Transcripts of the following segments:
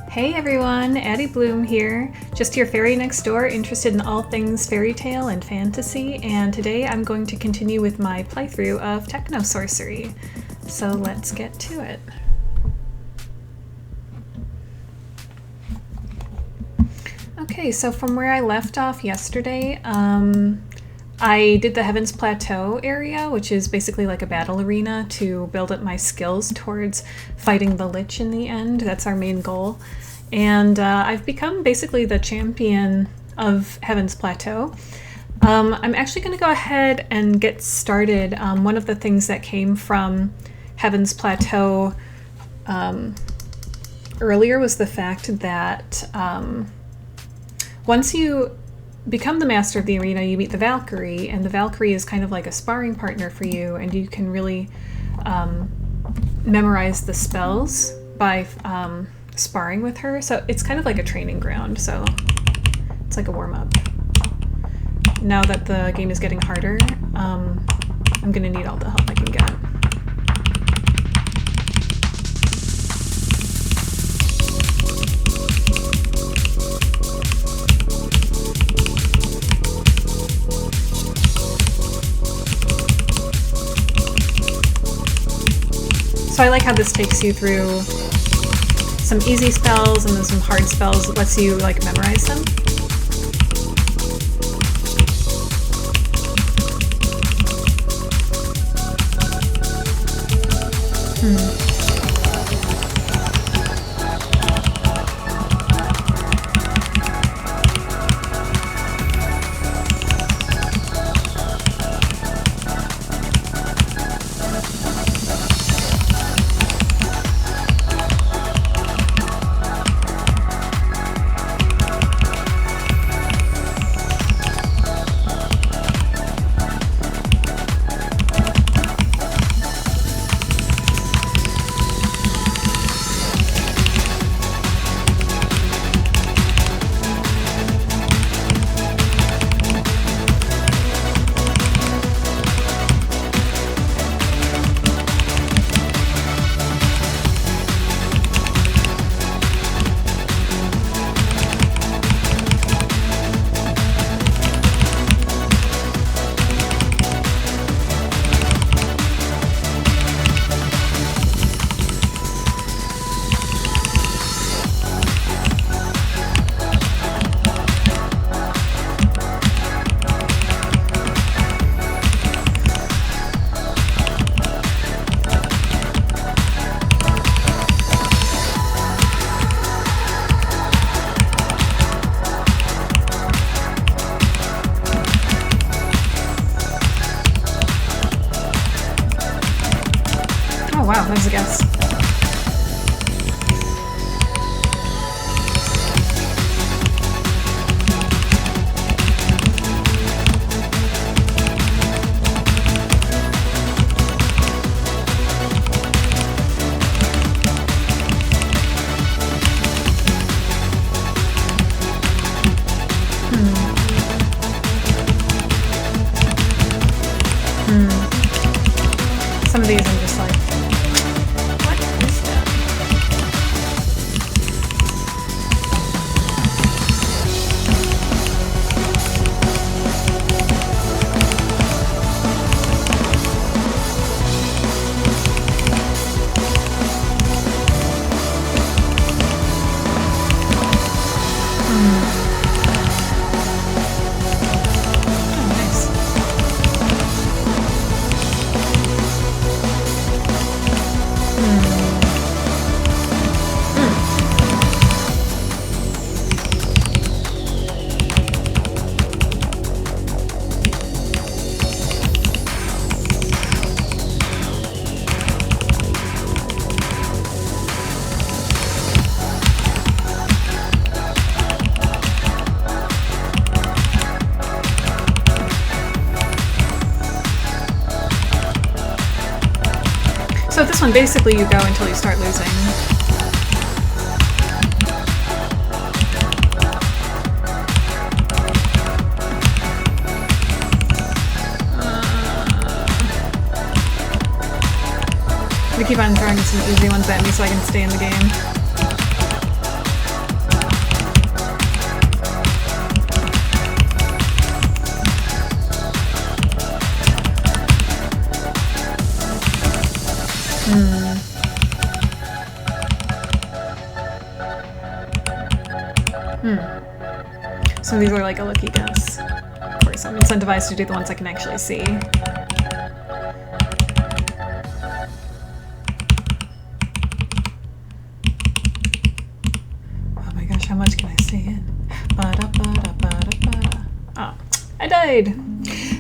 Hey everyone, Addibloom here, just your fairy next door, interested in all things fairy tale and fantasy, and today I'm going to continue with my playthrough of TechnoSorcery. So let's get to it. Okay, so from where I left off yesterday, I did the Heaven's Plateau area, which is basically like a battle arena to build up my skills towards fighting the Lich in the end. That's our main goal. And I've become basically the champion of Heaven's Plateau. I'm actually going to go ahead and get started. One of the things that came from Heaven's Plateau earlier was the fact that once you become the master of the arena, you meet the Valkyrie, and the Valkyrie is kind of like a sparring partner for you, and you can really memorize the spells by sparring with her. So it's kind of like a training ground, so it's like a warm-up. Now that the game is getting harder, I'm gonna need all the help I can get. So I like how this takes you through some easy spells and then some hard spells. It lets you like memorize them. Wow, that was a guess. Some of these I'm just like, so this one, basically you go until you start losing. I'm gonna keep on throwing some easy ones at me so I can stay in the game. So these are like a lucky guess. Of course, I'm incentivized to do the ones I can actually see. Oh my gosh, how much can I stay in? Oh, I died!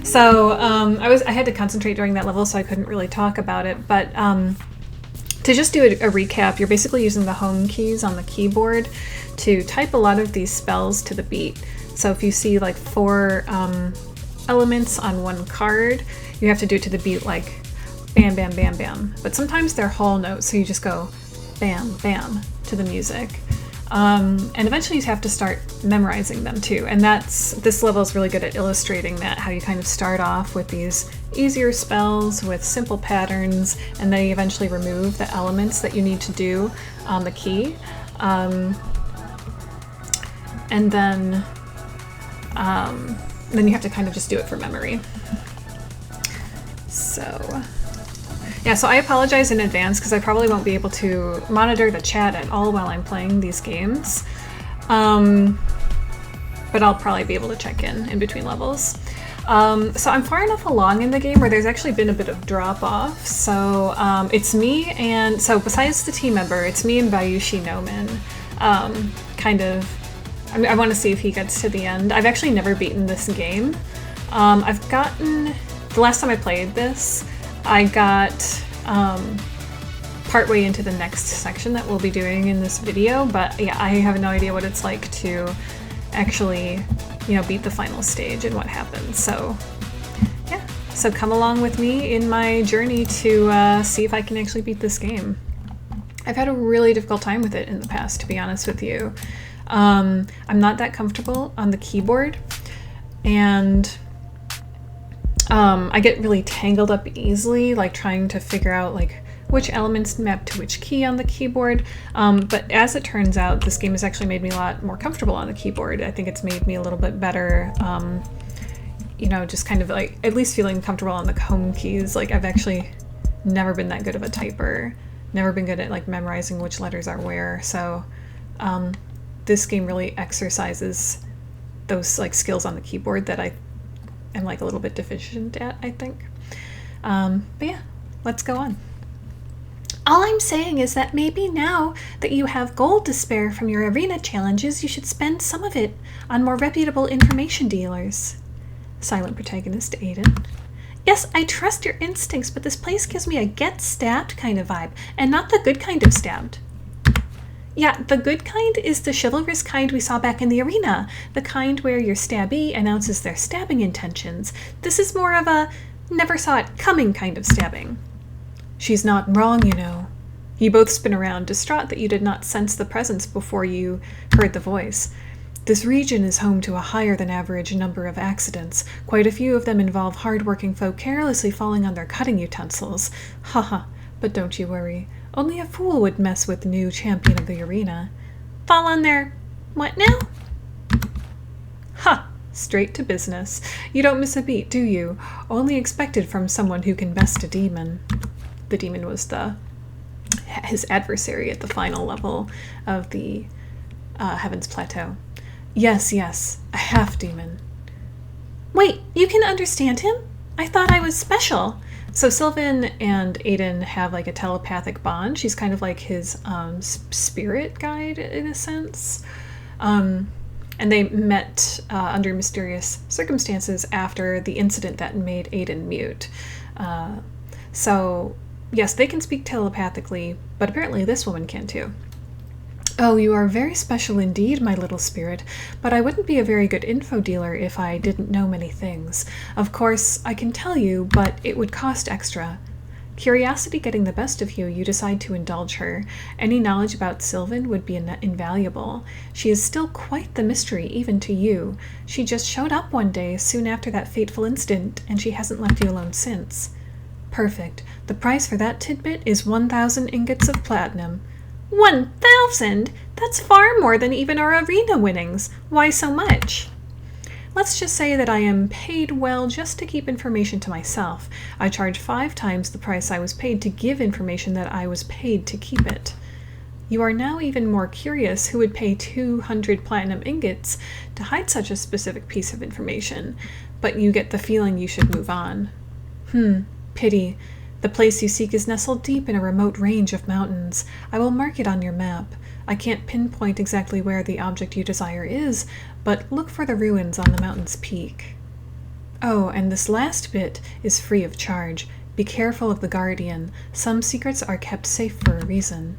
So, I had to concentrate during that level, so I couldn't really talk about it, but to just do a recap, you're basically using the home keys on the keyboard to type a lot of these spells to the beat. So if you see like 4 elements on one card, you have to do it to the beat like bam, bam, bam, bam. But sometimes they're whole notes, so you just go bam, bam to the music. And eventually you have to start memorizing them too. And this level is really good at illustrating that, how you kind of start off with these easier spells with simple patterns, and then you eventually remove the elements that you need to do on the key. And then you have to kind of just do it for memory. So yeah, so I apologize in advance because I probably won't be able to monitor the chat at all while I'm playing these games. But I'll probably be able to check in between levels. So I'm far enough along in the game where there's actually been a bit of drop off. So it's me and, so besides the team member, it's me and Bayushi Noman. I want to see if he gets to the end. I've actually never beaten this game. The last time I played this, I got partway into the next section that we'll be doing in this video, but yeah, I have no idea what it's like to actually, beat the final stage and what happens. So yeah, so come along with me in my journey to see if I can actually beat this game. I've had a really difficult time with it in the past, to be honest with you. I'm not that comfortable on the keyboard, and I get really tangled up easily, like trying to figure out like which elements map to which key on the keyboard. But as it turns out, this game has actually made me a lot more comfortable on the keyboard. I think it's made me a little bit better, just kind of like at least feeling comfortable on the home keys. Like I've actually never been that good of a typer, never been good at like memorizing which letters are where. So this game really exercises those like skills on the keyboard that I am like a little bit deficient at, I think. But yeah, let's go on. All I'm saying is that maybe now that you have gold to spare from your arena challenges, you should spend some of it on more reputable information dealers. Silent protagonist Aiden. Yes, I trust your instincts, but this place gives me a get stabbed kind of vibe, and not the good kind of stabbed. Yeah, the good kind is the chivalrous kind we saw back in the arena, the kind where your stabbee announces their stabbing intentions. This is more of a never saw it coming kind of stabbing. She's not wrong, you know. You both spin around, distraught that you did not sense the presence before you heard the voice. This region is home to a higher than average number of accidents. Quite a few of them involve hard-working folk carelessly falling on their cutting utensils. Haha, but don't you worry. Only a fool would mess with the new champion of the arena. Fall on their... what now? Ha! Straight to business. You don't miss a beat, do you? Only expected from someone who can best a demon. The demon was his adversary at the final level of the Heaven's Plateau. Yes, a half-demon. Wait, you can understand him? I thought I was special. So Sylvan and Aiden have like a telepathic bond. She's kind of like his spirit guide in a sense. And they met under mysterious circumstances after the incident that made Aiden mute. So yes, they can speak telepathically, but apparently this woman can too. Oh, you are very special indeed, my little spirit, but I wouldn't be a very good info dealer if I didn't know many things. Of course, I can tell you, but it would cost extra. Curiosity getting the best of you, you decide to indulge her. Any knowledge about Sylvan would be invaluable. She is still quite the mystery, even to you. She just showed up one day, soon after that fateful incident, and she hasn't left you alone since. Perfect. The price for that tidbit is 1,000 ingots of platinum. 1,000? That's far more than even our arena winnings. Why so much? Let's just say that I am paid well just to keep information to myself. I charge 5 times the price I was paid to give information that I was paid to keep it. You are now even more curious who would pay 200 platinum ingots to hide such a specific piece of information, but you get the feeling you should move on. Pity. The place you seek is nestled deep in a remote range of mountains. I will mark it on your map. I can't pinpoint exactly where the object you desire is, but look for the ruins on the mountain's peak. Oh, and this last bit is free of charge. Be careful of the Guardian. Some secrets are kept safe for a reason.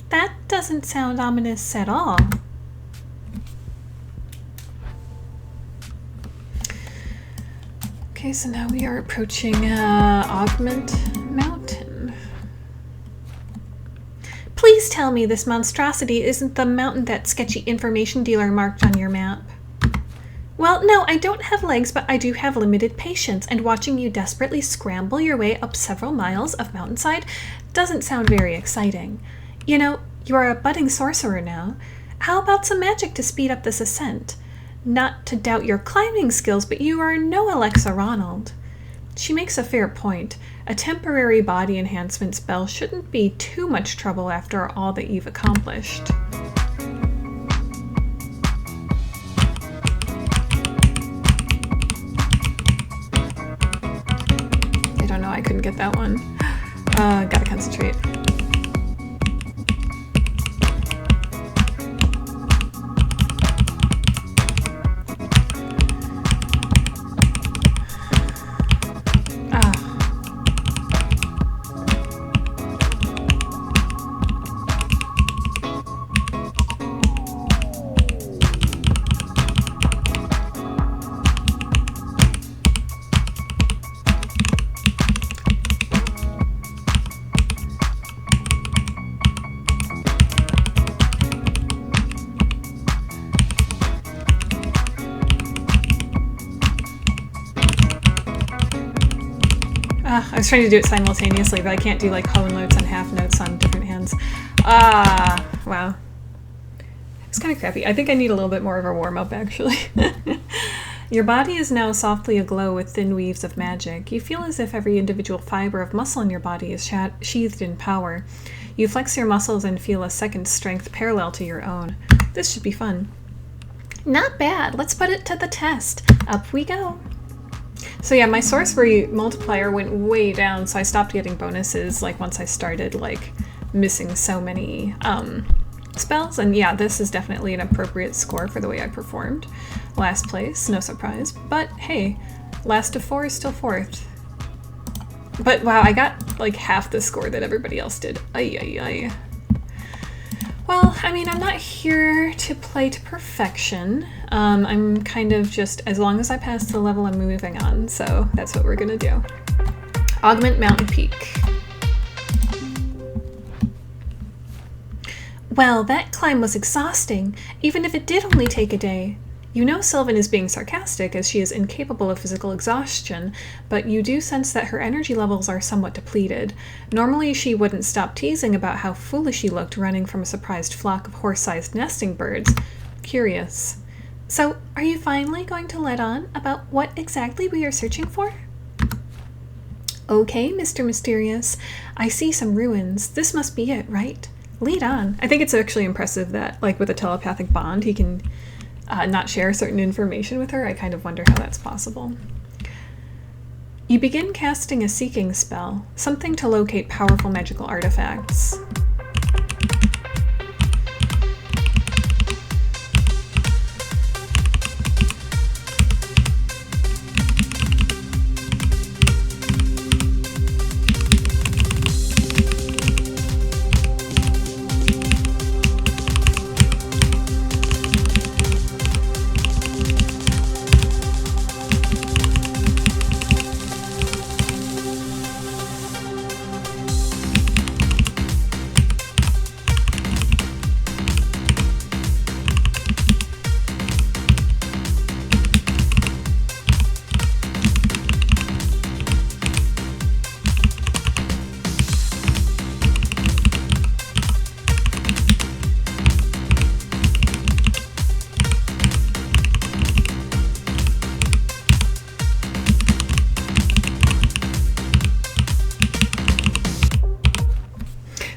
That doesn't sound ominous at all. Okay, so now we are approaching Augment Mountain. Please tell me this monstrosity isn't the mountain that sketchy information dealer marked on your map. Well, no, I don't have legs, but I do have limited patience, and watching you desperately scramble your way up several miles of mountainside doesn't sound very exciting. You know, you are a budding sorcerer now. How about some magic to speed up this ascent? Not to doubt your climbing skills, but you are no Alexa Ronald. She makes a fair point. A temporary body enhancement spell shouldn't be too much trouble after all that you've accomplished. I don't know, I couldn't get that one. Gotta concentrate. I was trying to do it simultaneously, but I can't do like whole notes and half notes on different hands. Wow. It's kind of crappy. I think I need a little bit more of a warm-up, actually. Your body is now softly aglow with thin weaves of magic. You feel as if every individual fiber of muscle in your body is sheathed in power. You flex your muscles and feel a second strength parallel to your own. This should be fun. Not bad. Let's put it to the test. Up we go. So yeah, my sorcery multiplier went way down, so I stopped getting bonuses like once I started like missing so many spells. And yeah, this is definitely an appropriate score for the way I performed. Last place, no surprise. But hey, last of 4 is still 4th. But wow, I got like half the score that everybody else did. Ay, ay, ay. Well, I mean, I'm not here to play to perfection. I'm kind of just, as long as I pass the level, I'm moving on. So that's what we're gonna do. Augment Mountain Peak. Well, that climb was exhausting, even if it did only take a day. You know Sylvan is being sarcastic, as she is incapable of physical exhaustion, but you do sense that her energy levels are somewhat depleted. Normally she wouldn't stop teasing about how foolish she looked running from a surprised flock of horse-sized nesting birds. Curious. So, are you finally going to let on about what exactly we are searching for? Okay, Mr. Mysterious. I see some ruins. This must be it, right? Lead on. I think it's actually impressive that, like, with a telepathic bond, he can not share certain information with her. I kind of wonder how that's possible. You begin casting a seeking spell, something to locate powerful magical artifacts.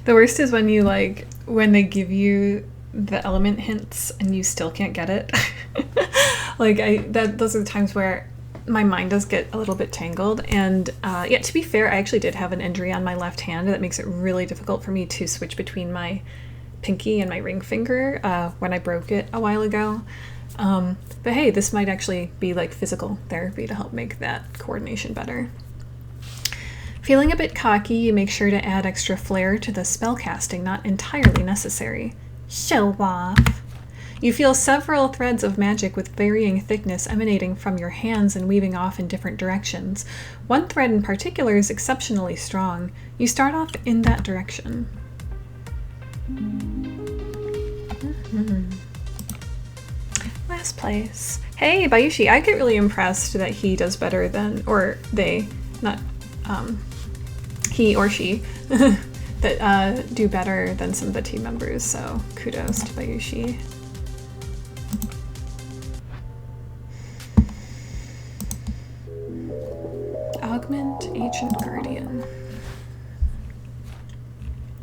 The worst is when you like when they give you the element hints and you still can't get it. Like those are the times where my mind does get a little bit tangled. And yeah, to be fair, I actually did have an injury on my left hand that makes it really difficult for me to switch between my pinky and my ring finger when I broke it a while ago. But hey, this might actually be like physical therapy to help make that coordination better. Feeling a bit cocky, you make sure to add extra flair to the spell casting, not entirely necessary. Show off. You feel several threads of magic with varying thickness emanating from your hands and weaving off in different directions. One thread in particular is exceptionally strong. You start off in that direction. Last place. Hey, Bayushi, I get really impressed that he does better than, or they, not he or she, that do better than some of the team members, so kudos to Bayushi. Augment Ancient Guardian.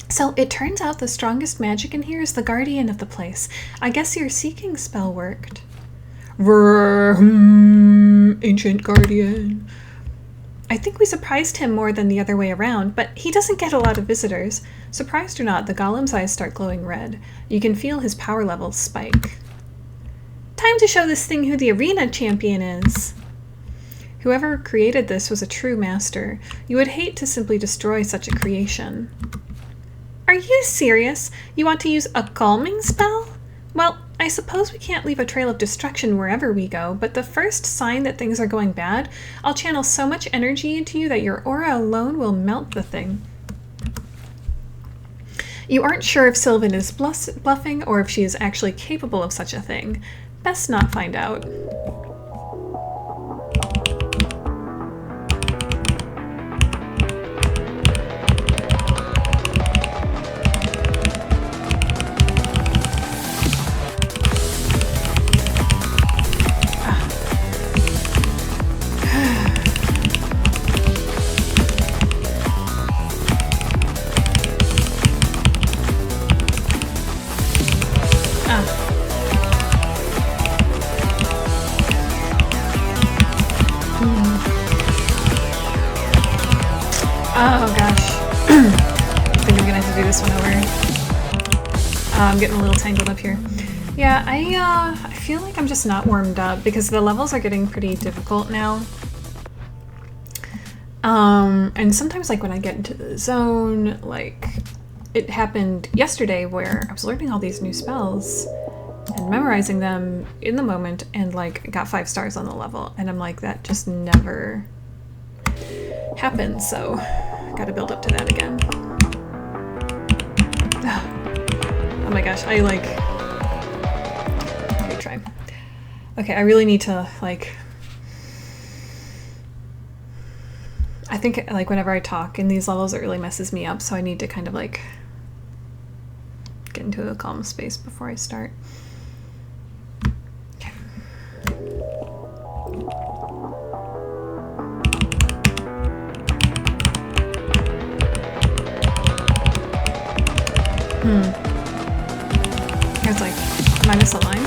So it turns out the strongest magic in here is the guardian of the place. I guess your seeking spell worked. Ancient Guardian. I think we surprised him more than the other way around, but he doesn't get a lot of visitors. Surprised or not, the golem's eyes start glowing red. You can feel his power levels spike. Time to show this thing who the arena champion is. Whoever created this was a true master. You would hate to simply destroy such a creation. Are you serious? You want to use a calming spell? Well, I suppose we can't leave a trail of destruction wherever we go, but the first sign that things are going bad, I'll channel so much energy into you that your aura alone will melt the thing. You aren't sure if Sylvan is bluffing or if she is actually capable of such a thing. Best not find out. Oh gosh. I think I'm gonna have to do this one over. I'm getting a little tangled up here. Yeah, I feel like I'm just not warmed up because the levels are getting pretty difficult now. And sometimes like when I get into the zone, like it happened yesterday where I was learning all these new spells and memorizing them in the moment and like got 5 stars on the level. And I'm like, that just never happened, so gotta build up to that again. Oh my gosh, I like... Retry. Okay, I really need to like... I think like whenever I talk in these levels it really messes me up, so I need to kind of like get into a calm space before I start. Okay. It's like minus a line.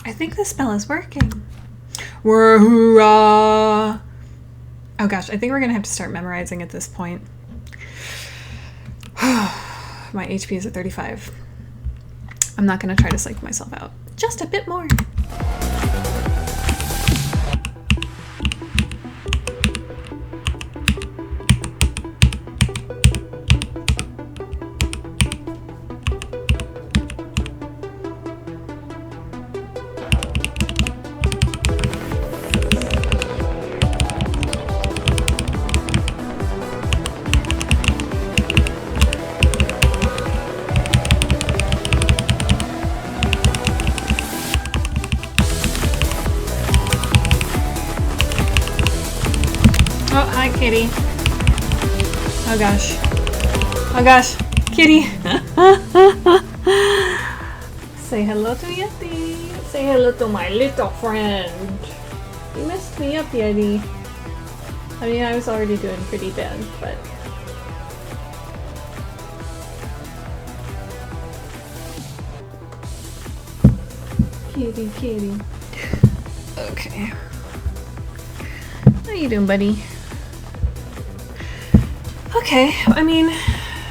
I think the spell is working. Wahoo-ah! Oh gosh, I think we're gonna have to start memorizing at this point. My HP is at 35. I'm not gonna try to psych myself out. Just a bit more. kitty. Oh gosh. Oh gosh. Kitty. Say hello to Yeti. Say hello to my little friend. You messed me up, Yeti. I mean, I was already doing pretty bad, but... Kitty, kitty. Okay. How you doing, buddy? Okay, I mean,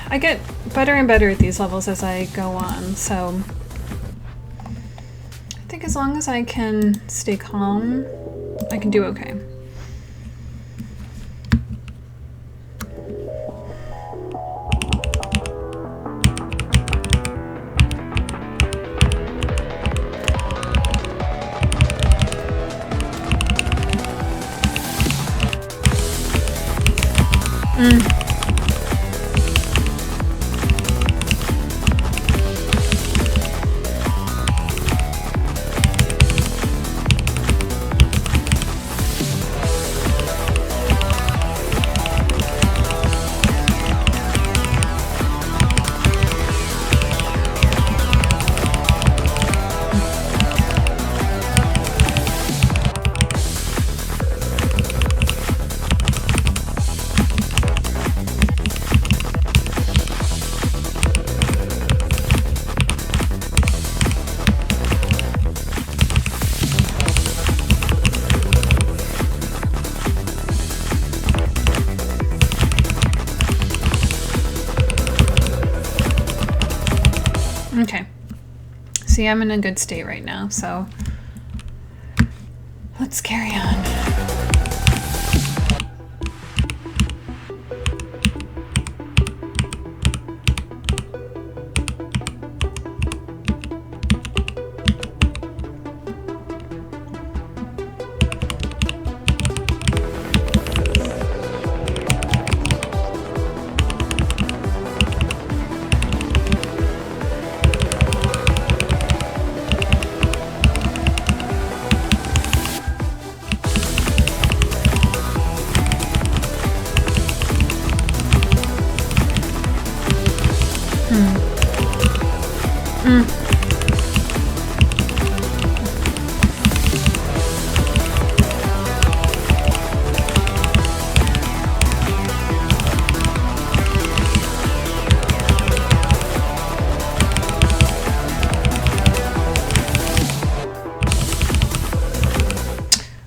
I get better and better at these levels as I go on, so... I think as long as I can stay calm, I can do okay. Okay. See, I'm in a good state right now, so let's carry on.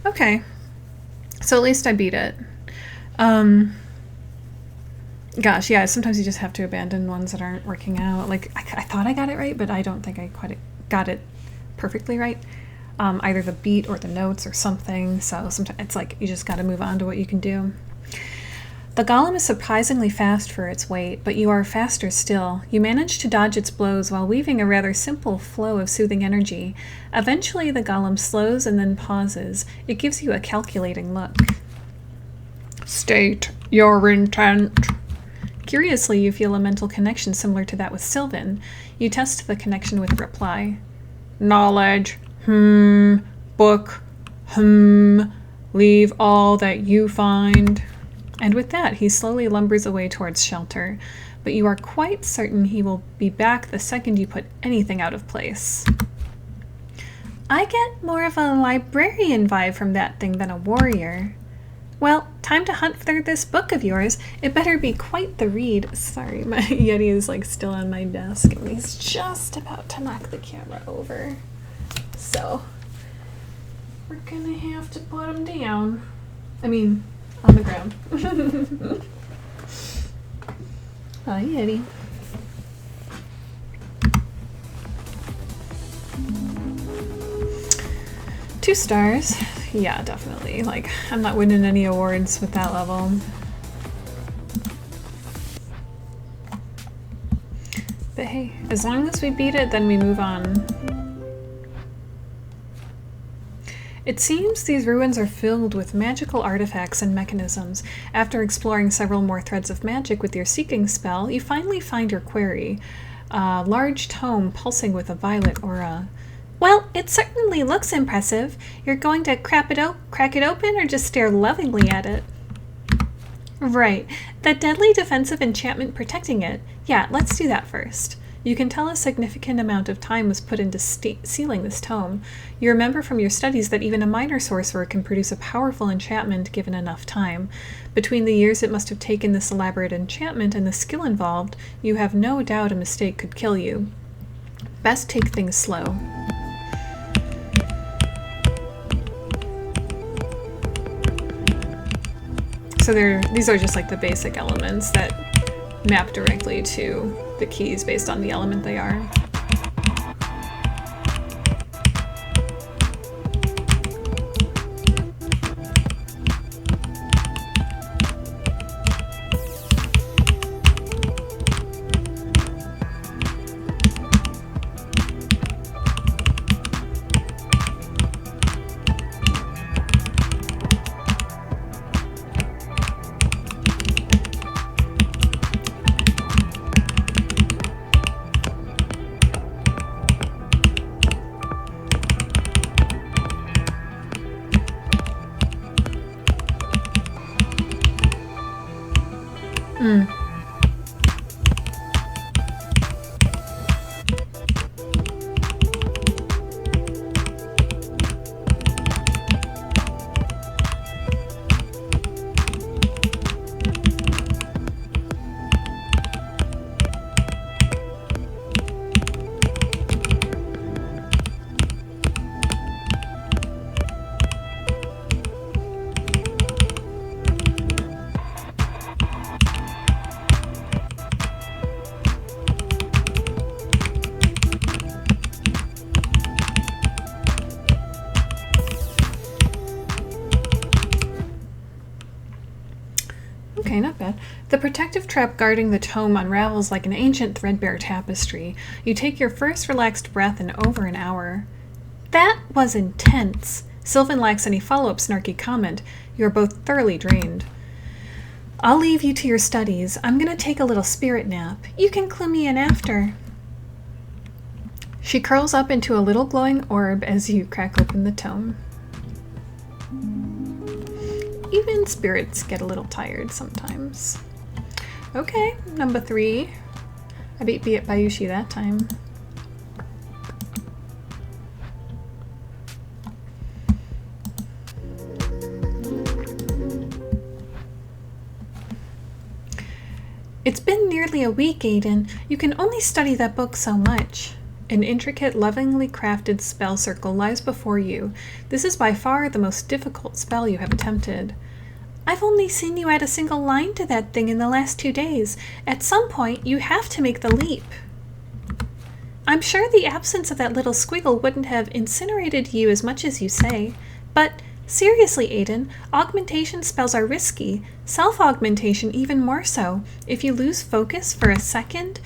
Okay, so at least I beat it. Gosh, yeah, sometimes you just have to abandon ones that aren't working out. Like, I thought I got it right, but I don't think I quite got it perfectly right. Either the beat or the notes or something, so sometimes it's like you just gotta move on to what you can do. The golem is surprisingly fast for its weight, but you are faster still. You manage to dodge its blows while weaving a rather simple flow of soothing energy. Eventually, the golem slows and then pauses. It gives you a calculating look. State your intent. Curiously, you feel a mental connection similar to that with Sylvan. You test the connection with a reply. Knowledge. Book. Leave all that you find. And with that, he slowly lumbers away towards shelter, but you are quite certain he will be back the second you put anything out of place. I get more of a librarian vibe from that thing than a warrior. Well, time to hunt for this book of yours. It better be quite the read. Sorry, my Yeti is like still on my desk and he's just about to knock the camera over. So, we're gonna have to put him down. I mean, on the ground. Hi, Yeti. Two stars. Yeah, definitely. Like, I'm not winning any awards with that level. But hey, as long as we beat it, then we move on. It seems these ruins are filled with magical artifacts and mechanisms. After exploring several more threads of magic with your seeking spell, you finally find your quarry. A large tome pulsing with a violet aura. Well, it certainly looks impressive. You're going to crack it open or just stare lovingly at it? Right. That deadly defensive enchantment protecting it. Yeah, let's do that first. You can tell a significant amount of time was put into sealing this tome. You remember from your studies that even a minor sorcerer can produce a powerful enchantment given enough time. Between the years it must have taken this elaborate enchantment and the skill involved, you have no doubt a mistake could kill you. Best take things slow. So these are just like the basic elements that map directly to the keys based on the element they are. Okay, not bad. The protective trap guarding the tome unravels like an ancient threadbare tapestry. You take your first relaxed breath in over an hour. That was intense. Sylvan lacks any follow-up snarky comment. You are both thoroughly drained. I'll leave you to your studies. I'm gonna take a little spirit nap. You can clue me in after. She curls up into a little glowing orb as you crack open the tome. Even spirits get a little tired sometimes. Okay, number 3. I beat Bayushi that time. It's been nearly a week, Aiden. You can only study that book so much. An intricate, lovingly crafted spell circle lies before you. This is by far the most difficult spell you have attempted. I've only seen you add a single line to that thing in the last 2 days. At some point, you have to make the leap. I'm sure the absence of that little squiggle wouldn't have incinerated you as much as you say. But seriously, Aiden, augmentation spells are risky. Self-augmentation even more so. If you lose focus for a second,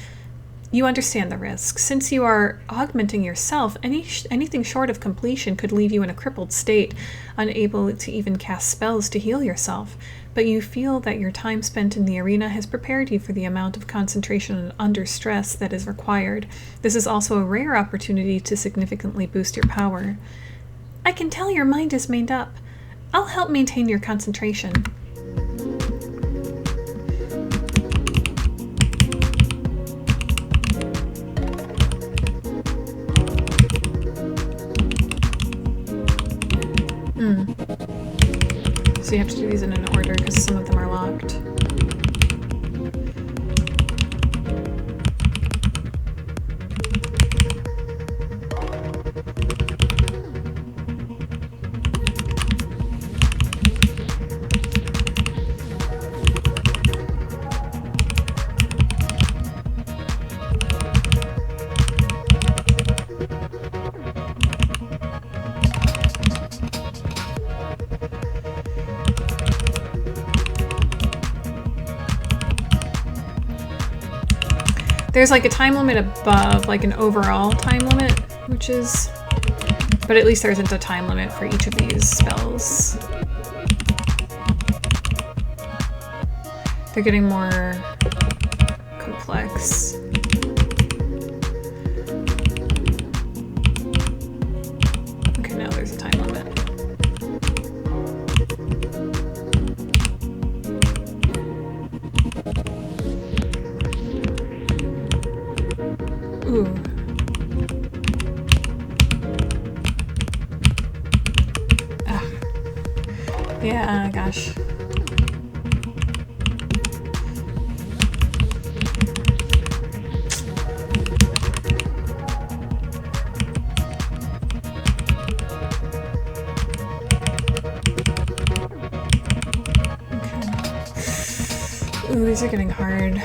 you understand the risk. Since you are augmenting yourself, anything short of completion could leave you in a crippled state, unable to even cast spells to heal yourself. But you feel that your time spent in the arena has prepared you for the amount of concentration under stress that is required. This is also a rare opportunity to significantly boost your power. I can tell your mind is made up. I'll help maintain your concentration. So you have to do these in an order because some of them are locked. There's like a time limit above, like an overall time limit, which is, but at least there isn't a time limit for each of these spells. They're getting more complex. Okay, now there's a time limit. Ooh. Yeah, gosh. Okay. Ooh, these are getting hard.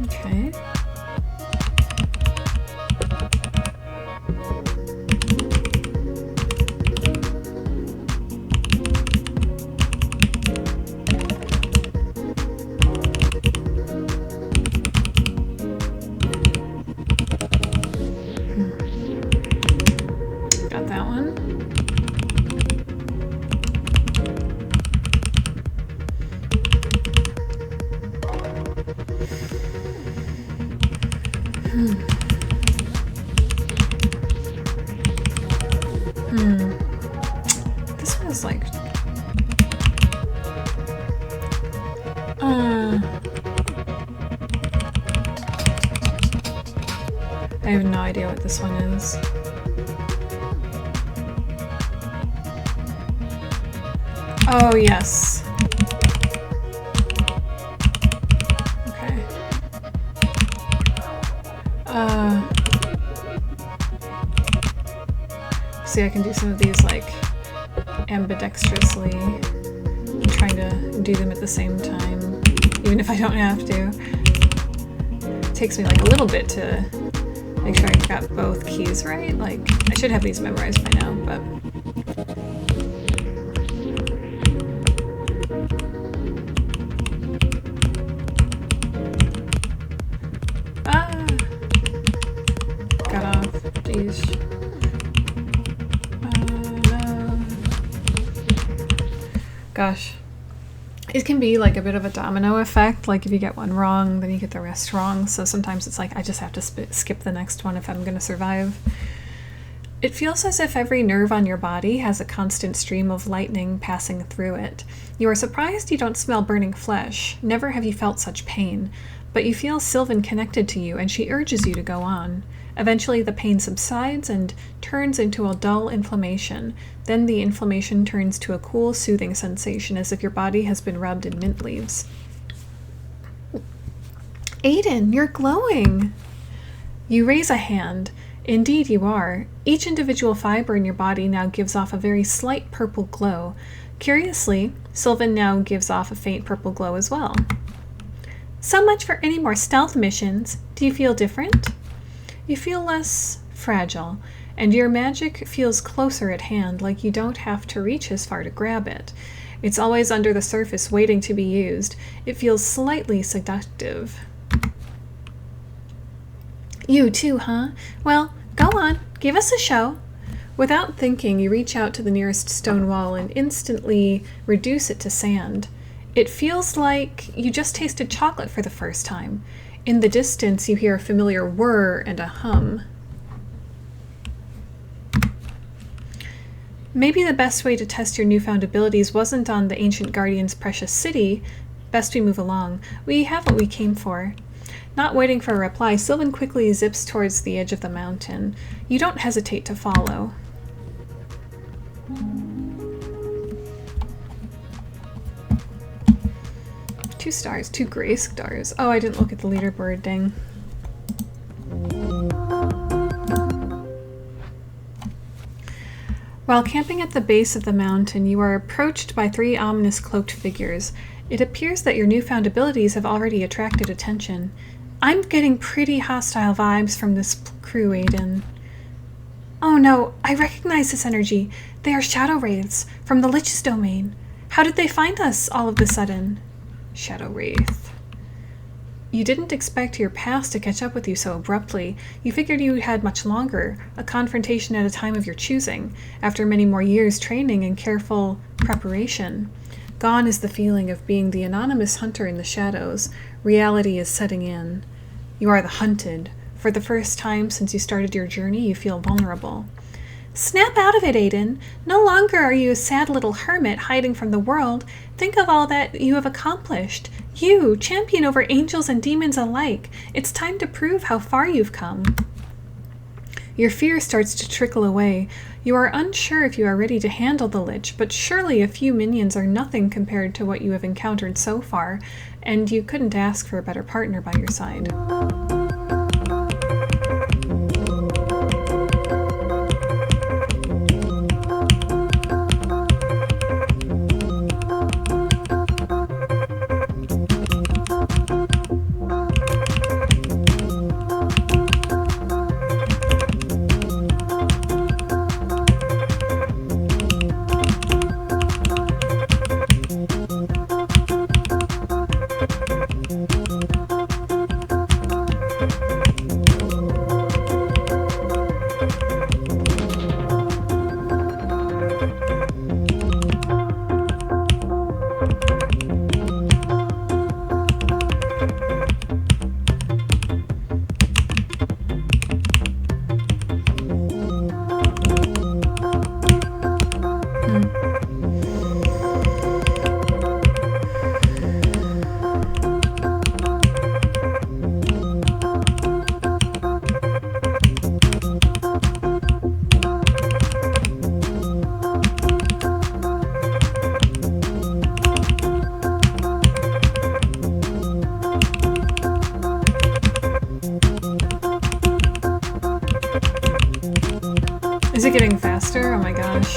Okay. Got that one. This one is like... I have no idea what this one is. Oh, yes. Okay. See, I can do some of these like ambidextrously. I'm trying to do them at the same time, even if I don't have to. It takes me like a little bit to make sure I got both keys right. Like, I should have these memorized by now, but... Got off. Jeez. No. Gosh. It can be like a bit of a domino effect. Like if you get one wrong, then you get the rest wrong. So sometimes it's like I just have to skip the next one if I'm going to survive. It feels as if every nerve on your body has a constant stream of lightning passing through it. You are surprised you don't smell burning flesh. Never have you felt such pain. But you feel Sylvan connected to you, and she urges you to go on. Eventually the pain subsides and turns into a dull inflammation. Then the inflammation turns to a cool, soothing sensation, as if your body has been rubbed in mint leaves. Aiden, you're glowing! You raise a hand. Indeed you are. Each individual fiber in your body now gives off a very slight purple glow. Curiously, Sylvan now gives off a faint purple glow as well. So much for any more stealth missions. Do you feel different? You feel less fragile, and your magic feels closer at hand, like you don't have to reach as far to grab it. It's always under the surface waiting to be used. It feels slightly seductive. You too, huh? Well, go on, give us a show. Without thinking, you reach out to the nearest stone wall and instantly reduce it to sand. It feels like you just tasted chocolate for the first time. In the distance, you hear a familiar whir and a hum. Maybe the best way to test your newfound abilities wasn't on the ancient guardian's precious city. Best we move along. We have what we came for. Not waiting for a reply, Sylvan quickly zips towards the edge of the mountain. You don't hesitate to follow. Two stars, 2 gray stars. Oh, I didn't look at the leaderboard, dang. While camping at the base of the mountain, you are approached by 3 ominous cloaked figures. It appears that your newfound abilities have already attracted attention. I'm getting pretty hostile vibes from this crew, Aiden. Oh no, I recognize this energy. They are shadow wraiths from the Lich's domain. How did they find us all of a sudden? Shadow wraith. You didn't expect your past to catch up with you so abruptly. You figured you had much longer, a confrontation at a time of your choosing, after many more years training and careful preparation. Gone is the feeling of being the anonymous hunter in the shadows. Reality is setting in. You are the hunted, For the first time since you started your journey, you feel vulnerable. Snap out of it, Aiden. No longer are you a sad little hermit hiding from the world. Think of all that you have accomplished. You, champion over angels and demons alike. It's time to prove how far you've come. Your fear starts to trickle away. You are unsure if you are ready to handle the Lich, but surely a few minions are nothing compared to what you have encountered so far, and you couldn't ask for a better partner by your side. Is it getting faster? Oh my gosh.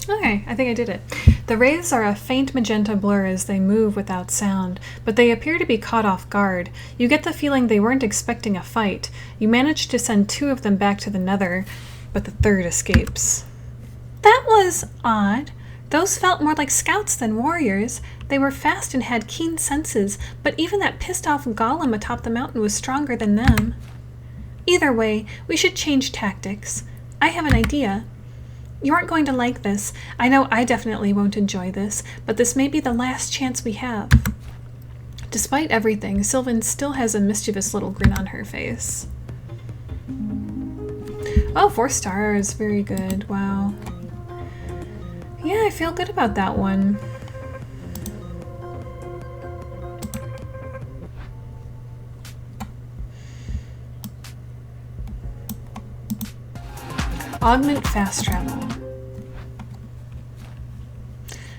Okay, I think I did it. The wraiths are a faint magenta blur as they move without sound, but they appear to be caught off guard. You get the feeling they weren't expecting a fight. You manage to send 2 of them back to the Nether, but the 3rd escapes. That was odd. Those felt more like scouts than warriors. They were fast and had keen senses, but even that pissed-off golem atop the mountain was stronger than them. Either way, we should change tactics. I have an idea. You aren't going to like this. I know I definitely won't enjoy this, but this may be the last chance we have. Despite everything, Sylvan still has a mischievous little grin on her face. Oh, 4 stars. Very good. Wow. Yeah, I feel good about that one. Augment fast travel.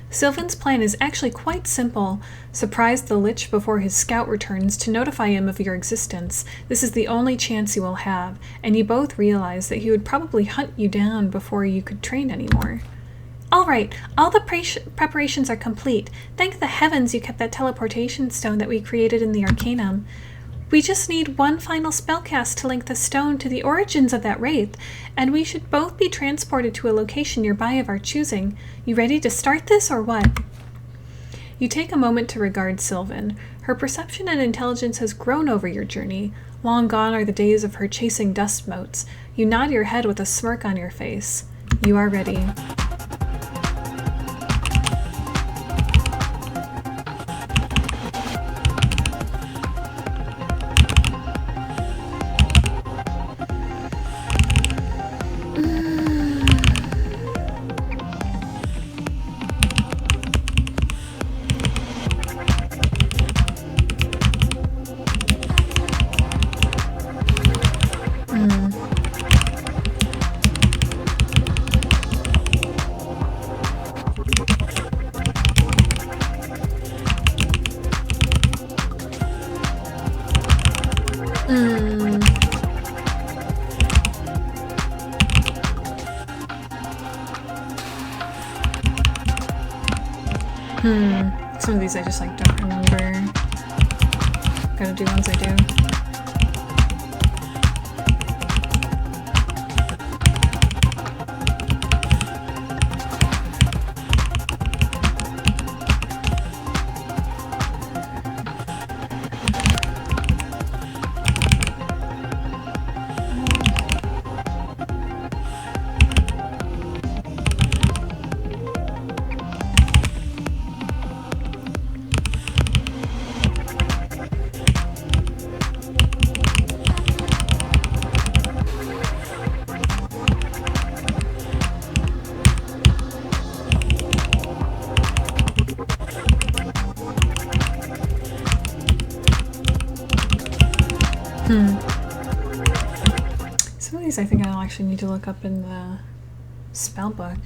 Sylvan's plan is actually quite simple. Surprise the Lich before his scout returns to notify him of your existence. This is the only chance you will have, and you both realize that he would probably hunt you down before you could train anymore. All right, all the preparations are complete. Thank the heavens you kept that teleportation stone that we created in the Arcanum. We just need one final spellcast to link the stone to the origins of that wraith, and we should both be transported to a location nearby of our choosing. You ready to start this, or what? You take a moment to regard Sylvan. Her perception and intelligence has grown over your journey. Long gone are the days of her chasing dust motes. You nod your head with a smirk on your face. You are ready. Some of these I just don't remember. Gotta do ones I do. Some of these I think I'll actually need to look up in the spell book.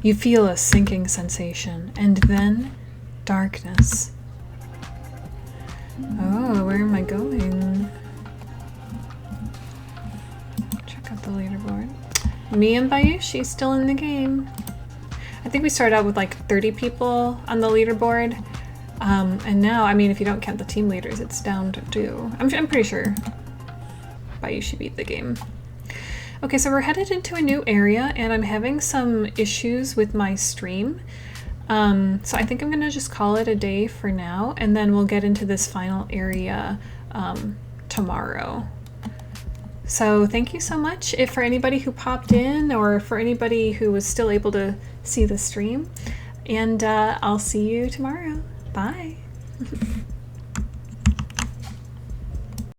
You feel a sinking sensation, and then darkness. Oh, where am I going? Check out the leaderboard. Me and Bayushi still in the game. I think we started out with like 30 people on the leaderboard. And now, I mean, if you don't count the team leaders, it's down to 2. I'm pretty sure Bayushi beat the game. Okay, so we're headed into a new area, and I'm having some issues with my stream. So I think I'm gonna just call it a day for now, and then we'll get into this final area tomorrow. So thank you so much for anybody who popped in, or for anybody who was still able to see the stream. And I'll see you tomorrow. Bye.